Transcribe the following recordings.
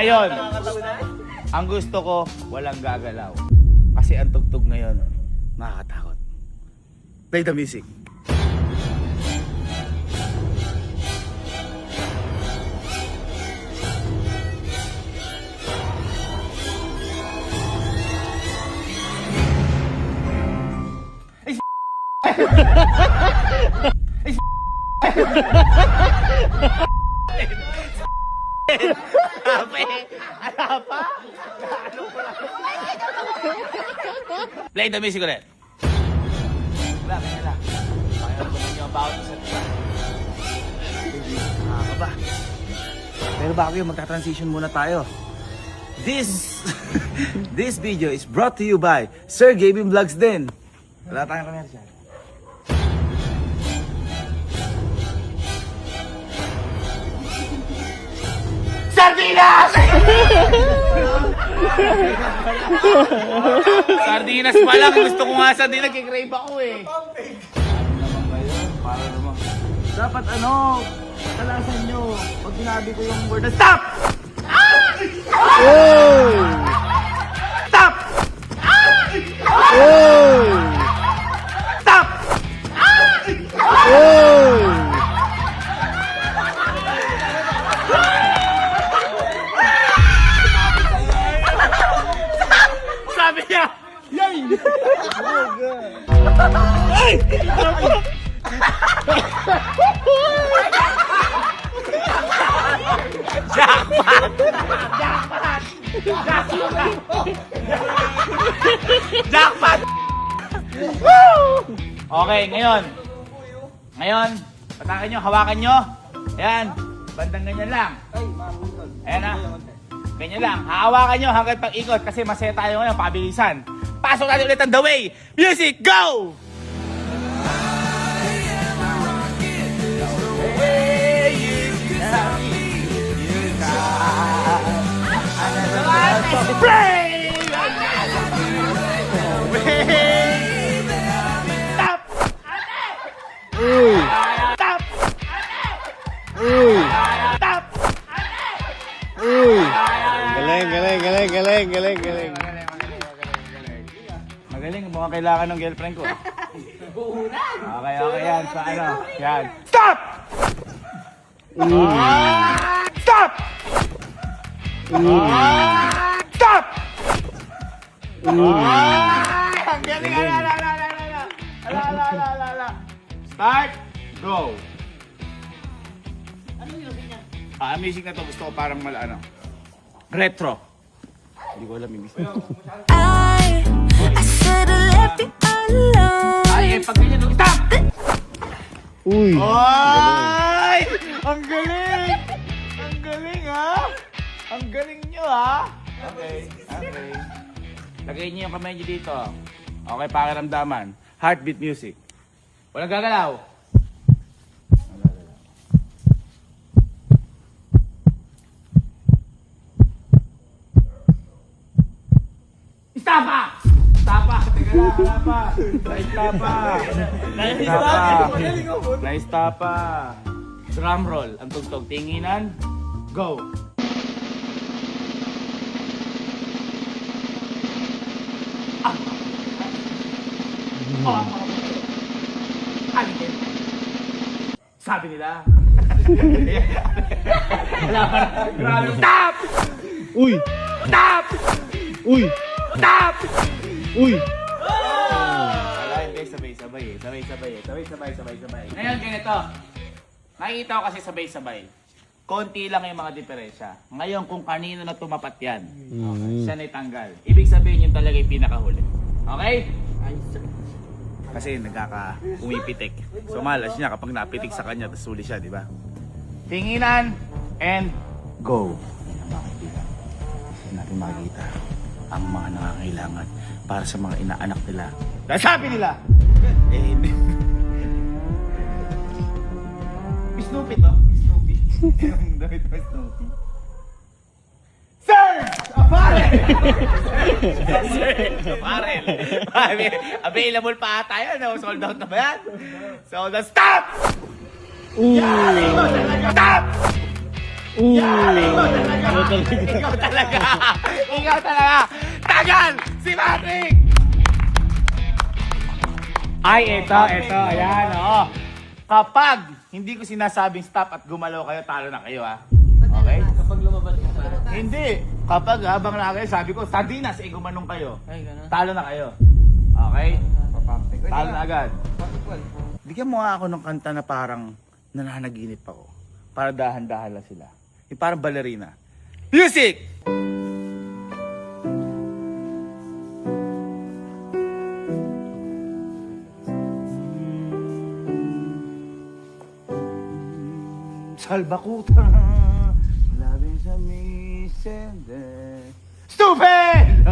Ngayon, ang gusto ko, walang gagalaw. Kasi ang tugtog ngayon, nakakatakot. Play the music. Play the music ulit. Wala, wala. Pakialam ko ninyo about sa tiba. Nakakaba. Pero bago yun, magta-transition muna tayo. This video is brought to you by Sir Gaming Vlogs din. Wala tayong commercial. Sardinas! Sardinas pa lang. Gusto ko nga sardinas. Nag-crave ako eh. Ano naman kayo? Para naman. Dapat ano, kalasan nyo. Pag sinabi ko yung word na stop! Oh! Stop! Oh! Stop! Oh! Sabi niya! Yay! Ay! Jackpot! Jackpot! Jackpot! Jackpot! Okay, ngayon. Ngayon, patakin nyo, hawakan nyo. Ayan, bandang ganyan lang. Ayan na. Ganyan lang. Hahawakan nyo hanggang pag-ikot kasi masaya tayo ngayon, pabilisan. Pasok natin ulit ang The Way. Music, go! Stop! Uy! Stop! Uy! Stop! Uy! Galing, galing, galing, galing, galing, galing. Magaling, mukhang kailangan ng girlfriend ko. Okay, okay yan. Sa ano? Yan. Stop! Stop! Stop! Ang galing! Ala. Start! Go! Ang music na to gusto ko parang ano, retro. Hindi ko alam yung music. I should have left you alone. Ay, pag ganyan, stop! Uy! Ay! Ang galing! Ang galing, ha? Ang galing nyo, ha? Okay, okay. Lagay niyo yung kamay niyo dito. Okay, pakiramdaman. Heartbeat music. Walang gagalaw. Istapa! Istapa! Teka lang, wala pa. Naistapa. Naistapa. Drum roll. Ang tugtog. Tinginan. Go. Sabi nila. Wala pa na. Grabe. Stop! Uy! Stop! Uy! Stop! Uy! Wala, hindi. Sabay-sabay eh. Sabay-sabay eh. Sabay-sabay. Ngayon, ganito. Nakikita ko kasi sabay-sabay. Konti lang yung mga diferensya. Ngayon, kung kanino na tumapat yan, siya na itanggal. Ibig sabihin yun talaga yung pinakahuli. Okay? Kasi nagkaka-umipitik. So malas niya kapag napitik sa kanya, tapos huli siya, di ba? Tinginan and go. Yan ang mga kaibigan. Kasi natin makikita ang mga nangangailangan para sa mga inaanak nila. Dahil sabi nila, eh hindi. Snoopy to? Snoopy. Yung damit mo Snoopy. Sir! Apparel! Sir! Apparel! Available pa ata yan. No? Sold out na ba yan? Sold out. Stop! Uy! Stop! Uy! Yan! Ikaw talaga! Ikaw talaga! Tagal! Si Patrick! Ay, eto. Ayan, oo. Kapag hindi ko sinasabing stop at gumalaw kayo, talo na kayo, ha? Okay? Kapag lumabas ka pa. Hindi. Kapag habang na kayo, sabi ko, sardinas, gumanong kayo. Ay, gano'n. Talo na kayo. Okay? Papapik. Talo na agad. Papikwan. Bigyan mo nga ako ng kanta na parang nananaginip ako. Para dahan-dahan lang sila. Yung parang ballerina. Music! Salbakuta, labing sa misende. Stupid!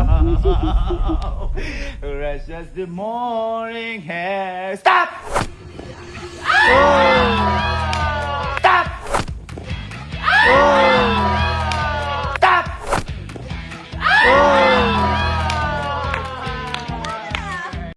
Rush as the morning hair. Stop!